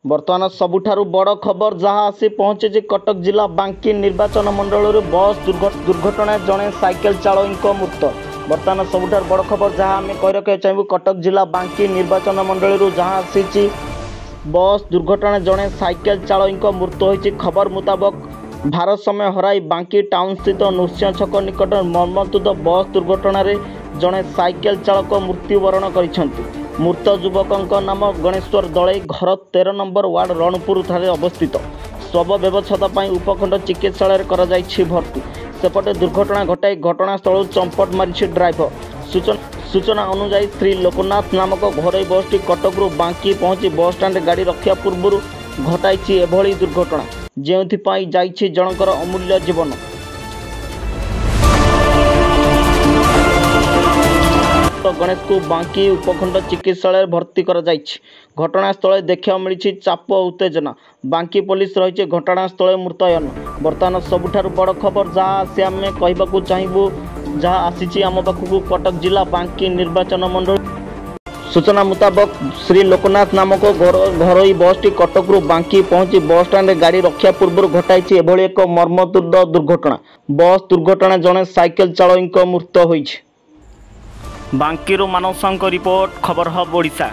बर्तमान सबुठारु बड़ खबर जहाँ आसी पहुंची कटक जिला बांकी निर्वाचन मंडल बस दुर्घटना जड़े साइकेल चालक मृत। बर्तमान सबुठारु बड़ खबर जहाँ आम कही रखा चाहूँ कटक जिला बांकी निर्वाचन मंडल जहाँ आसी बस दुर्घटना जड़े साइकेल चालक मृत होती। खबर मुताबक भारत समय हराई बांकी टाउन स्थित नृसिंह छक निकट मर्मन्तुद बस दुर्घटन जड़े साइकेल चालक मृत्युवरण कर। मृत युवक नाम गणेश्वर दलई, घर 13 नंबर वार्ड रणपुर ठारे अवस्थित। शव व्यवच्छेद उपखंड चिकित्सालय भर्ती। सेपटे दुर्घटना घटाई घटनास्थल चंपट मारी ड्राइवर। सूचना अनुसार श्री लोकनाथ नामक घरोई बसटी कटकरू बांकी पहुंची बस स्टाण्ड गाड़ी रखा पूर्व घटाई एभली दुर्घटना जेउथिपाई जाइछि जनकर अमूल्य जीवन। गणेश को बांकी उपखंड चिकित्सालय भर्ती कर घटनास्थल देखा मिली चाप उत्तेजना। बांकी पुलिस रही घटनास्थल मुतयन। बर्तमान सबुठारु बड़ खबर जहाँ आसी आम कहवाक चाहबू जहाँ आसी आम पाखक कटक जिला बांकी निर्वाचन मंडल। सूचना मुताबक श्री लोकनाथ नामक घरोई बसटी कटकरू बांकी पहुंची बस स्टाण्ड गाड़ी रखा पूर्व घटाई एभली एक मर्मन्तुद दुर्घटना। बस दुर्घटना जड़े साइकेल चालक मृत होइछि। बांकीरू मानव संघ रिपोर्ट, खबर हब ओडिशा।